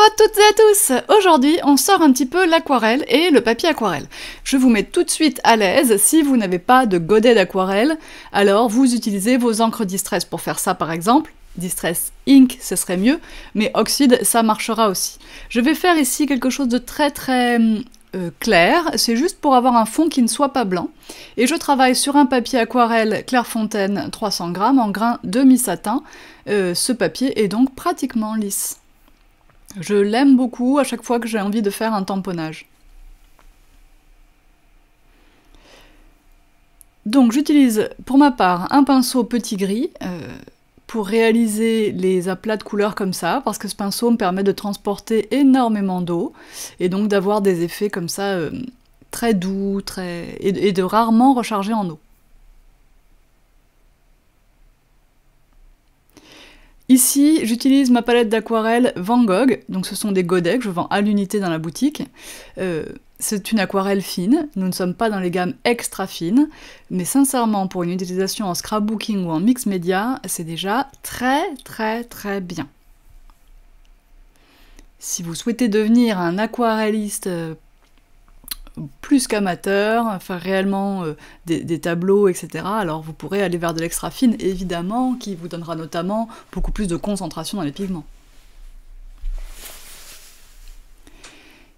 à toutes et à tous! Aujourd'hui, on sort un petit peu l'aquarelle et le papier aquarelle. Je vous mets tout de suite à l'aise, si vous n'avez pas de godet d'aquarelle, alors vous utilisez vos encres Distress pour faire ça par exemple. Distress Ink, ce serait mieux, mais Oxide, ça marchera aussi. Je vais faire ici quelque chose de très clair, c'est juste pour avoir un fond qui ne soit pas blanc. Et je travaille sur un papier aquarelle Clairefontaine 300 grammes en grain demi-satin. Ce papier est donc pratiquement lisse. Je l'aime beaucoup à chaque fois que j'ai envie de faire un tamponnage. Donc j'utilise pour ma part un pinceau petit gris pour réaliser les aplats de couleurs comme ça, parce que ce pinceau me permet de transporter énormément d'eau, et donc d'avoir des effets comme ça très doux, et de rarement recharger en eau. Ici, j'utilise ma palette d'aquarelle Van Gogh, donc ce sont des godets que je vends à l'unité dans la boutique. C'est une aquarelle fine, nous ne sommes pas dans les gammes extra fines, mais sincèrement, pour une utilisation en scrapbooking ou en mix média, c'est déjà très bien. Si vous souhaitez devenir un aquarelliste plus qu'amateur, faire réellement des tableaux, etc. Alors vous pourrez aller vers de l'extra fine, évidemment, qui vous donnera notamment beaucoup plus de concentration dans les pigments.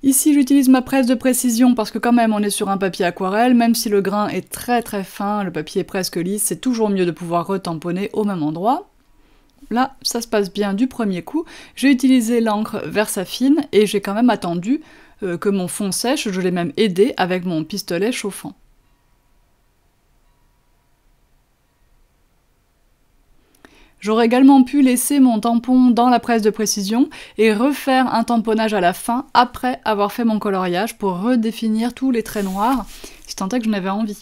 Ici, j'utilise ma presse de précision parce que quand même, on est sur un papier aquarelle, même si le grain est très fin, le papier est presque lisse, c'est toujours mieux de pouvoir retamponner au même endroit. Là, ça se passe bien du premier coup. J'ai utilisé l'encre Versafine et j'ai quand même attendu que mon fond sèche, je l'ai même aidé avec mon pistolet chauffant. J'aurais également pu laisser mon tampon dans la presse de précision et refaire un tamponnage à la fin, après avoir fait mon coloriage, pour redéfinir tous les traits noirs, si tant est que j'en avais envie.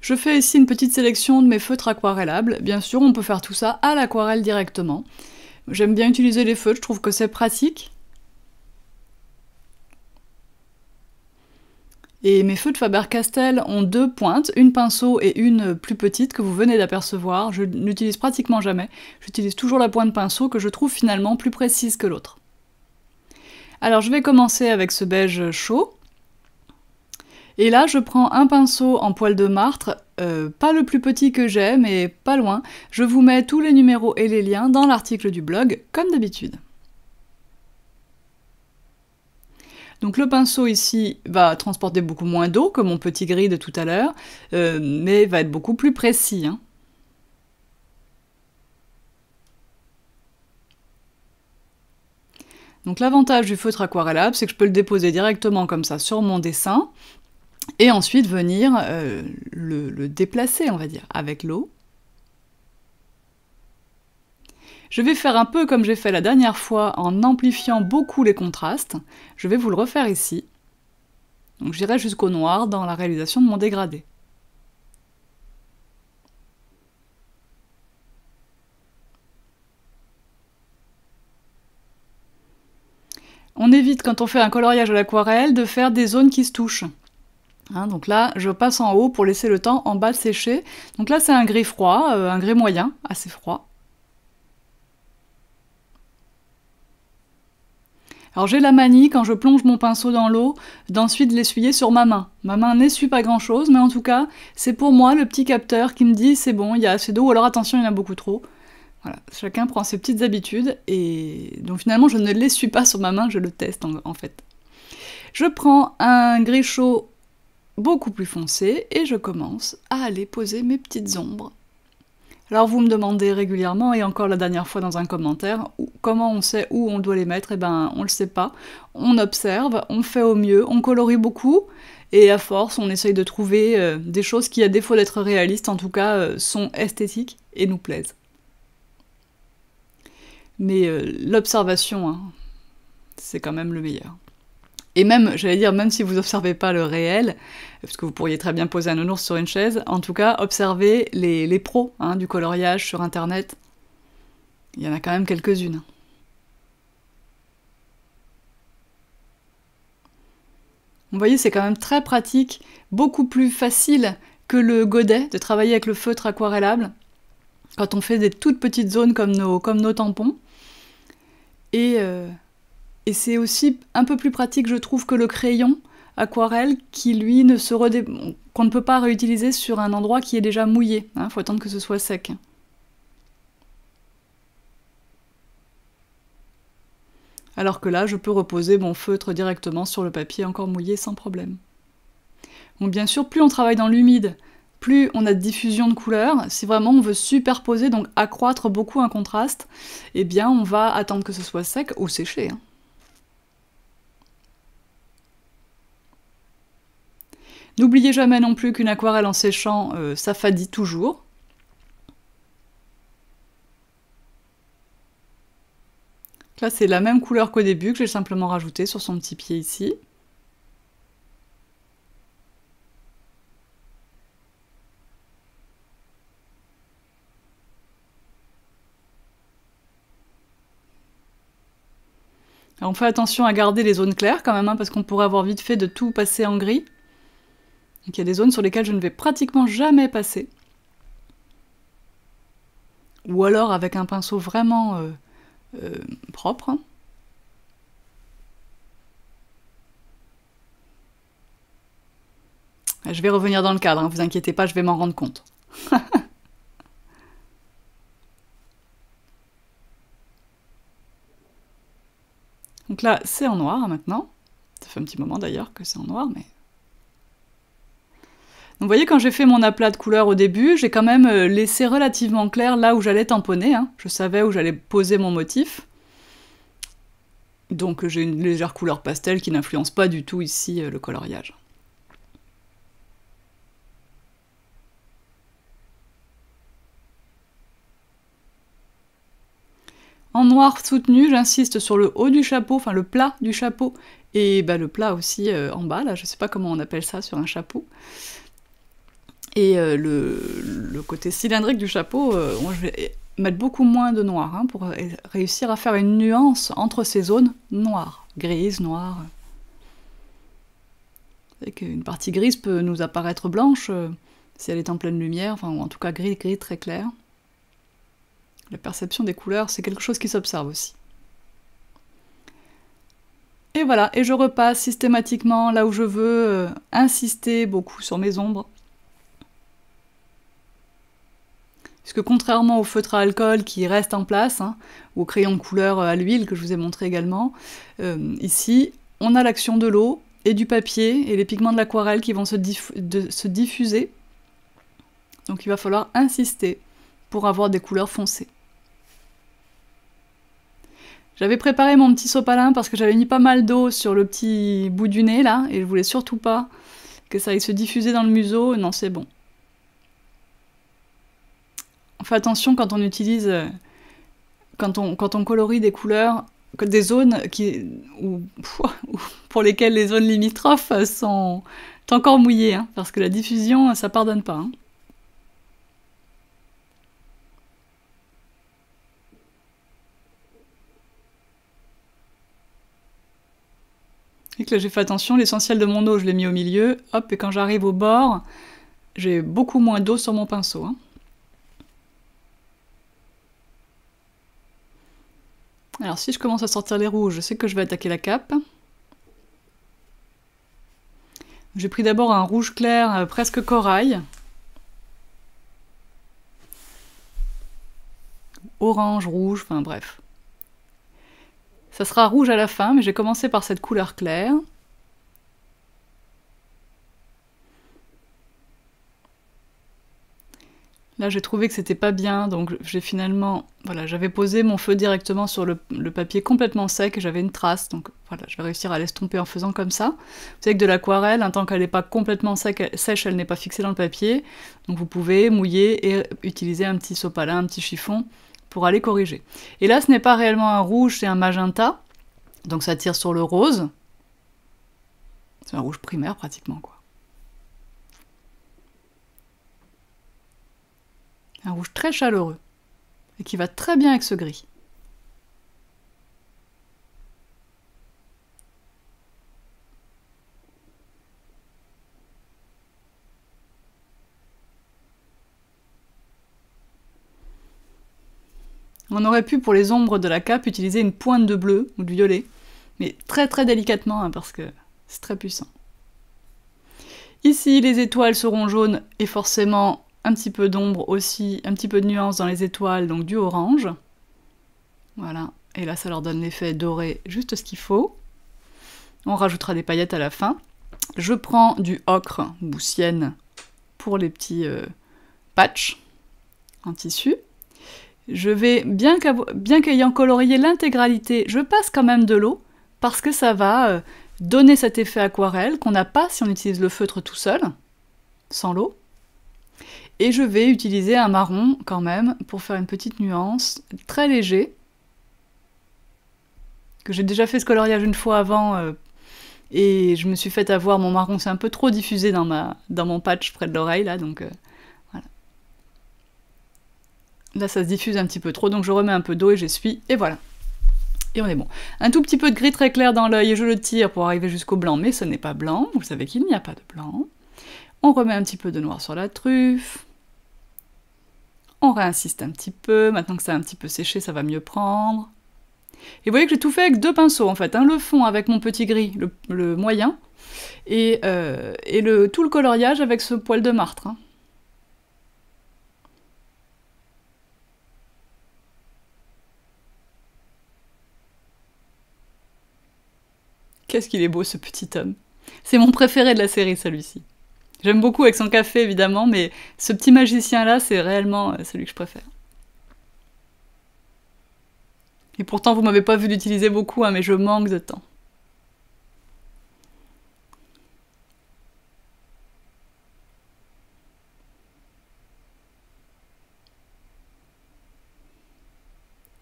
Je fais ici une petite sélection de mes feutres aquarellables. Bien sûr, on peut faire tout ça à l'aquarelle directement. J'aime bien utiliser les feutres, je trouve que c'est pratique. Et mes feutres Faber-Castell ont deux pointes, une pinceau et une plus petite que vous venez d'apercevoir. Je n'utilise pratiquement jamais. J'utilise toujours la pointe pinceau que je trouve finalement plus précise que l'autre. Alors je vais commencer avec ce beige chaud. Et là je prends un pinceau en poil de martre, pas le plus petit que j'ai, mais pas loin. Je vous mets tous les numéros et les liens dans l'article du blog, comme d'habitude. Donc le pinceau ici va transporter beaucoup moins d'eau que mon petit gris de tout à l'heure, mais va être beaucoup plus précis. Donc l'avantage du feutre aquarellable, c'est que je peux le déposer directement comme ça sur mon dessin, et ensuite venir le déplacer, on va dire, avec l'eau. Je vais faire un peu comme j'ai fait la dernière fois en amplifiant beaucoup les contrastes. Je vais vous le refaire ici. Donc j'irai jusqu'au noir dans la réalisation de mon dégradé. On évite quand on fait un coloriage à l'aquarelle de faire des zones qui se touchent. Donc là, je passe en haut pour laisser le temps en bas de sécher. Donc là, c'est un gris froid, un gris moyen, assez froid. Alors j'ai la manie, quand je plonge mon pinceau dans l'eau, d'ensuite l'essuyer sur ma main. Ma main n'essuie pas grand chose, mais en tout cas, c'est pour moi le petit capteur qui me dit c'est bon, il y a assez d'eau, ou alors attention, il y en a beaucoup trop. Voilà, chacun prend ses petites habitudes, et donc finalement je ne l'essuie pas sur ma main, je le teste en fait. Je prends un gris chaud beaucoup plus foncé, et je commence à aller poser mes petites ombres. Alors vous me demandez régulièrement, et encore la dernière fois dans un commentaire, comment on sait où on doit les mettre. Eh ben on le sait pas, on observe, on fait au mieux, on colorie beaucoup, et à force on essaye de trouver des choses qui, à défaut d'être réalistes, en tout cas sont esthétiques et nous plaisent. Mais l'observation, c'est quand même le meilleur. Et même, j'allais dire, même si vous n'observez pas le réel, parce que vous pourriez très bien poser un nounours sur une chaise, en tout cas, observez les pros du coloriage sur internet. Il y en a quand même quelques-unes. Vous voyez, c'est quand même très pratique, beaucoup plus facile que le godet de travailler avec le feutre aquarellable, quand on fait des toutes petites zones comme nos tampons. Et c'est aussi un peu plus pratique, je trouve, que le crayon aquarelle qui, lui, qu'on ne peut pas réutiliser sur un endroit qui est déjà mouillé. Il faut attendre que ce soit sec. Alors que là, je peux reposer mon feutre directement sur le papier encore mouillé sans problème. Donc bien sûr, plus on travaille dans l'humide, plus on a de diffusion de couleurs. Si vraiment on veut superposer, donc accroître beaucoup un contraste, eh bien on va attendre que ce soit sec ou séché. N'oubliez jamais non plus qu'une aquarelle en séchant, ça fadit toujours. Là, c'est la même couleur qu'au début, que j'ai simplement rajouté sur son petit pied ici. Alors on fait attention à garder les zones claires quand même, parce qu'on pourrait avoir vite fait de tout passer en gris. Donc il y a des zones sur lesquelles je ne vais pratiquement jamais passer. Ou alors avec un pinceau vraiment propre. Je vais revenir dans le cadre, vous inquiétez pas, je vais m'en rendre compte. Donc là, c'est en noir maintenant. Ça fait un petit moment d'ailleurs que c'est en noir, mais... Donc vous voyez, quand j'ai fait mon aplat de couleurs au début, j'ai quand même laissé relativement clair là où j'allais tamponner. Je savais où j'allais poser mon motif. Donc j'ai une légère couleur pastel qui n'influence pas du tout ici le coloriage. En noir soutenu, j'insiste sur le haut du chapeau, enfin le plat du chapeau, et le plat aussi en bas, là, je sais pas comment on appelle ça sur un chapeau. Et le côté cylindrique du chapeau, moi, je vais mettre beaucoup moins de noir pour réussir à faire une nuance entre ces zones noires, grises, noires. Avec une partie grise peut nous apparaître blanche si elle est en pleine lumière, enfin, ou en tout cas gris très clair. La perception des couleurs, c'est quelque chose qui s'observe aussi. Et voilà, et je repasse systématiquement là où je veux insister beaucoup sur mes ombres. Puisque contrairement au feutre à alcool qui reste en place, ou au crayon de couleur à l'huile que je vous ai montré également, ici, on a l'action de l'eau et du papier et les pigments de l'aquarelle qui vont se diffuser. Donc il va falloir insister pour avoir des couleurs foncées. J'avais préparé mon petit sopalin parce que j'avais mis pas mal d'eau sur le petit bout du nez là, et je voulais surtout pas que ça aille se diffuser dans le museau. Non, c'est bon. On fait attention quand on utilise, quand on colorie des couleurs, des zones pour lesquelles les zones limitrophes sont encore mouillées, parce que la diffusion, ça pardonne pas. Et que là j'ai fait attention, l'essentiel de mon eau je l'ai mis au milieu, hop, et quand j'arrive au bord, j'ai beaucoup moins d'eau sur mon pinceau. Alors si je commence à sortir les rouges, je sais que je vais attaquer la cape. J'ai pris d'abord un rouge clair presque corail. Orange, rouge, enfin bref. Ça sera rouge à la fin, mais j'ai commencé par cette couleur claire. Là, j'ai trouvé que c'était pas bien, donc j'ai finalement... Voilà, j'avais posé mon feu directement sur le papier complètement sec, et j'avais une trace, donc voilà, je vais réussir à l'estomper en faisant comme ça. Vous savez que de l'aquarelle, tant qu'elle n'est pas complètement sèche, elle n'est pas fixée dans le papier, donc vous pouvez mouiller et utiliser un petit sopalin, un petit chiffon, pour aller corriger. Et là, ce n'est pas réellement un rouge, c'est un magenta, donc ça tire sur le rose. C'est un rouge primaire, pratiquement, quoi. Un rouge très chaleureux, et qui va très bien avec ce gris. On aurait pu, pour les ombres de la cape, utiliser une pointe de bleu ou de violet, mais très très délicatement, hein, parce que c'est très puissant. Ici, les étoiles seront jaunes, et forcément un petit peu d'ombre aussi, un petit peu de nuance dans les étoiles, donc du orange. Voilà, et là ça leur donne l'effet doré, juste ce qu'il faut. On rajoutera des paillettes à la fin. Je prends du ocre ou sienne pour les petits patchs en tissu. Je vais, bien qu'ayant colorié l'intégralité, je passe quand même de l'eau, parce que ça va donner cet effet aquarelle qu'on n'a pas si on utilise le feutre tout seul, sans l'eau. Et je vais utiliser un marron quand même, pour faire une petite nuance, très léger, que j'ai déjà fait ce coloriage une fois avant, et je me suis fait avoir, mon marron c'est un peu trop diffusé dans mon patch près de l'oreille, là, donc voilà. Là ça se diffuse un petit peu trop, donc je remets un peu d'eau et j'essuie, et voilà. Et on est bon. Un tout petit peu de gris très clair dans l'œil, et je le tire pour arriver jusqu'au blanc, mais ce n'est pas blanc, vous savez qu'il n'y a pas de blanc. On remet un petit peu de noir sur la truffe. On réinsiste un petit peu, maintenant que ça a un petit peu séché, ça va mieux prendre. Et vous voyez que j'ai tout fait avec 2 pinceaux en fait, hein, le fond avec mon petit gris, le moyen, et tout le coloriage avec ce poil de martre. Hein. Qu'est-ce qu'il est beau ce petit homme. C'est mon préféré de la série celui-ci. J'aime beaucoup avec son café évidemment, mais ce petit magicien-là, c'est réellement celui que je préfère. Et pourtant, vous m'avez pas vu l'utiliser beaucoup, hein, mais je manque de temps.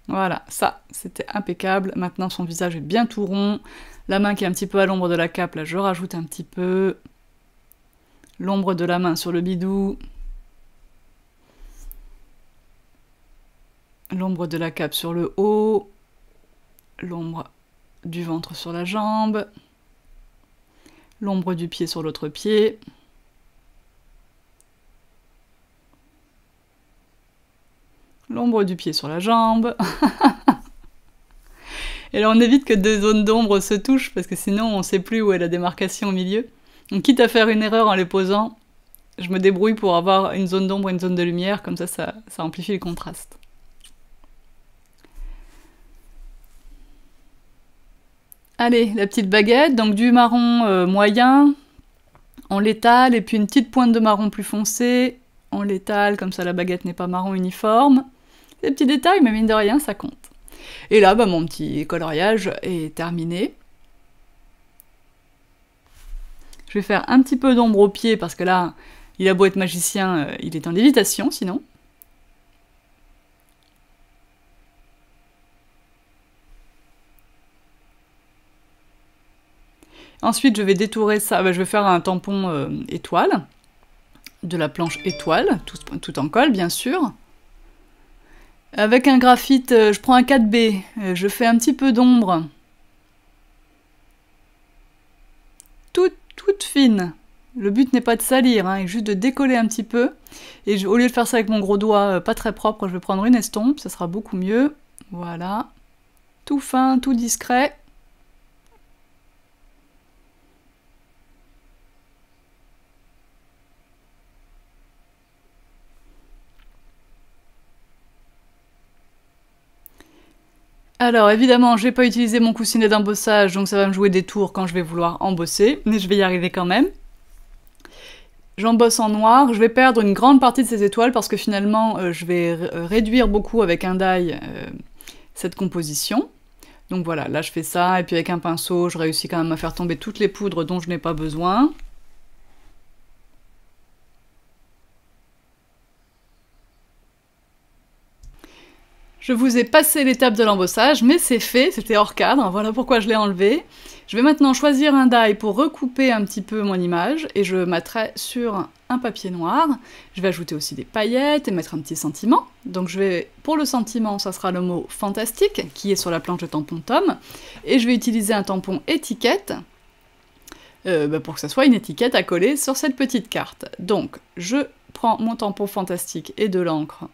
Voilà, ça, c'était impeccable. Maintenant, son visage est bien tout rond. La main qui est un petit peu à l'ombre de la cape, là, je rajoute un petit peu. L'ombre de la main sur le bidou. L'ombre de la cape sur le haut. L'ombre du ventre sur la jambe. L'ombre du pied sur l'autre pied. L'ombre du pied sur la jambe. Et là, on évite que 2 zones d'ombre se touchent, parce que sinon, on ne sait plus où est la démarcation au milieu. Donc, quitte à faire une erreur en les posant, je me débrouille pour avoir une zone d'ombre et une zone de lumière, comme ça amplifie le contraste. Allez, la petite baguette, donc du marron moyen, on l'étale, et puis une petite pointe de marron plus foncé, on l'étale, comme ça la baguette n'est pas marron uniforme. Des petits détails, mais mine de rien, ça compte. Et là, bah, mon petit coloriage est terminé. Je vais faire un petit peu d'ombre au pied, parce que là, il a beau être magicien, il est en lévitation, sinon. Ensuite, je vais détourer ça, bah, je vais faire un tampon étoile, de la planche étoile, tout en colle, bien sûr. Avec un graphite, je prends un 4B, je fais un petit peu d'ombre. Toute fine. Le but n'est pas de salir, hein, juste de décoller un petit peu. Et au lieu de faire ça avec mon gros doigt pas très propre, je vais prendre une estompe, ça sera beaucoup mieux. Voilà. Tout fin, tout discret. Alors évidemment, je vais pas utiliser mon coussinet d'embossage, donc ça va me jouer des tours quand je vais vouloir embosser, mais je vais y arriver quand même. J'embosse en noir, je vais perdre une grande partie de ces étoiles parce que finalement je vais réduire beaucoup avec un die cette composition. Donc voilà, là je fais ça, et puis avec un pinceau, je réussis quand même à faire tomber toutes les poudres dont je n'ai pas besoin. Je vous ai passé l'étape de l'embossage, mais c'est fait, c'était hors cadre, voilà pourquoi je l'ai enlevé. Je vais maintenant choisir un die pour recouper un petit peu mon image, et je mettrai sur un papier noir. Je vais ajouter aussi des paillettes et mettre un petit sentiment. Donc pour le sentiment, ça sera le mot fantastique, qui est sur la planche de tampon Tom, et je vais utiliser un tampon étiquette, pour que ça soit une étiquette à coller sur cette petite carte. Donc, je prends mon tampon fantastique et de l'encre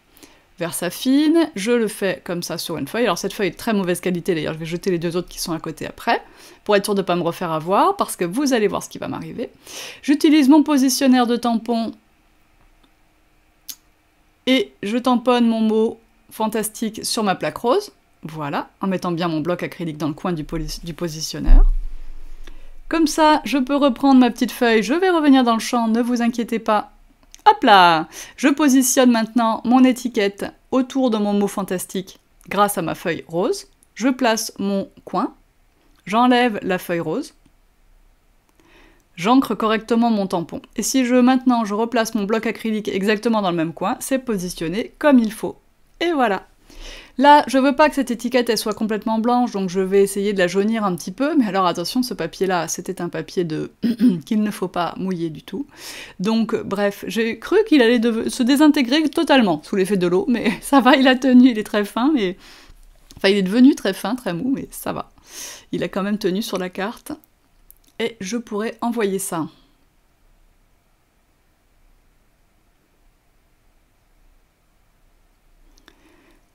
Versafine, je le fais comme ça sur une feuille. Alors cette feuille est de très mauvaise qualité, d'ailleurs je vais jeter les 2 autres qui sont à côté après, pour être sûr de ne pas me refaire avoir, parce que vous allez voir ce qui va m'arriver. J'utilise mon positionnaire de tampon, et je tamponne mon mot fantastique sur ma plaque rose, voilà, en mettant bien mon bloc acrylique dans le coin du positionnaire. Comme ça, je peux reprendre ma petite feuille, je vais revenir dans le champ, ne vous inquiétez pas. Hop là! Je positionne maintenant mon étiquette autour de mon mot fantastique grâce à ma feuille rose. Je place mon coin, j'enlève la feuille rose, j'ancre correctement mon tampon. Et si maintenant je replace mon bloc acrylique exactement dans le même coin, c'est positionné comme il faut. Et voilà! Là, je veux pas que cette étiquette elle soit complètement blanche, donc je vais essayer de la jaunir un petit peu, mais alors attention, ce papier-là, c'était un papier de qu'il ne faut pas mouiller du tout. Donc, bref, j'ai cru qu'il allait se désintégrer totalement sous l'effet de l'eau, mais ça va, il a tenu, il est très fin, mais... Enfin, il est devenu très fin, très mou, mais ça va. Il a quand même tenu sur la carte, et je pourrais envoyer ça.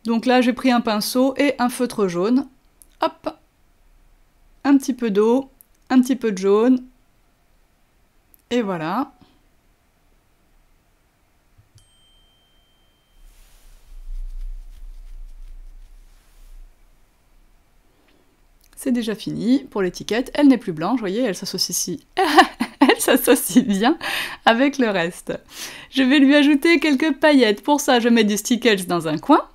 Donc là, j'ai pris un pinceau et un feutre jaune. Hop! Un petit peu d'eau, un petit peu de jaune. Et voilà. C'est déjà fini pour l'étiquette. Elle n'est plus blanche, vous voyez, elle s'associe ici. Elle s'associe bien avec le reste. Je vais lui ajouter quelques paillettes. Pour ça, je mets du Stickles dans un coin.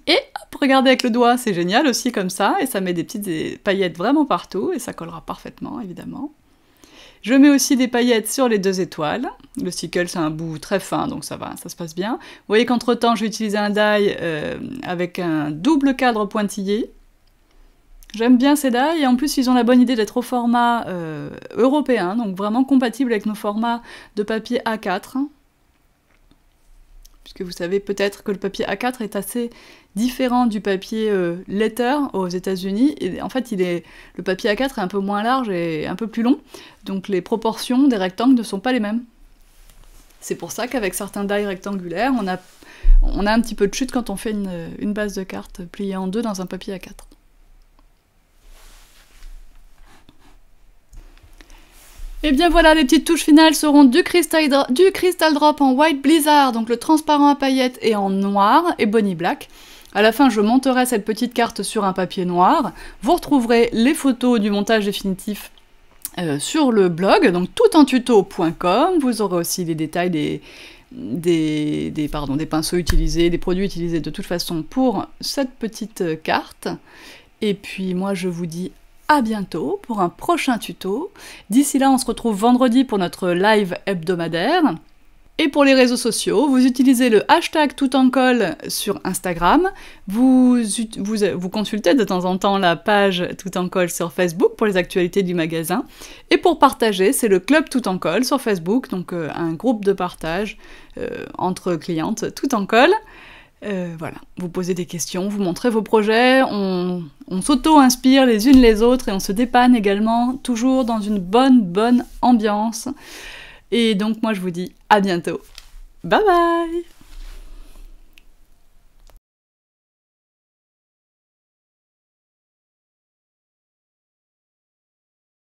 Et hop, regardez avec le doigt, c'est génial aussi comme ça, et ça met des petites paillettes vraiment partout, et ça collera parfaitement, évidemment. Je mets aussi des paillettes sur les 2 étoiles. Le stickle, c'est un bout très fin, donc ça va, ça se passe bien. Vous voyez qu'entre-temps, j'ai utilisé un die avec un double cadre pointillé. J'aime bien ces die, et en plus, ils ont la bonne idée d'être au format européen, donc vraiment compatible avec nos formats de papier A4. Puisque vous savez peut-être que le papier A4 est assez différent du papier letter aux États-Unis. Et en fait, le papier A4 est un peu moins large et un peu plus long, donc les proportions des rectangles ne sont pas les mêmes. C'est pour ça qu'avec certains die rectangulaires, on a un petit peu de chute quand on fait une base de carte pliée en 2 dans un papier A4. Et bien voilà, les petites touches finales seront du Crystal Drop en White Blizzard, donc le transparent à paillettes, et en noir et Bonnie Black. À la fin, je monterai cette petite carte sur un papier noir. Vous retrouverez les photos du montage définitif sur le blog, donc toutentuto.com. Vous aurez aussi les détails des pinceaux utilisés, des produits utilisés de toute façon pour cette petite carte. Et puis moi, je vous dis à bientôt pour un prochain tuto. D'ici là, on se retrouve vendredi pour notre live hebdomadaire. Et pour les réseaux sociaux, vous utilisez le hashtag toutencolle sur Instagram, vous consultez de temps en temps la page toutencolle sur Facebook pour les actualités du magasin, et pour partager, c'est le club toutencolle sur Facebook, donc un groupe de partage entre clientes toutencolle. Voilà, vous posez des questions, vous montrez vos projets, on s'auto-inspire les unes les autres et on se dépanne également, toujours dans une bonne ambiance. Et donc moi je vous dis à bientôt. Bye bye!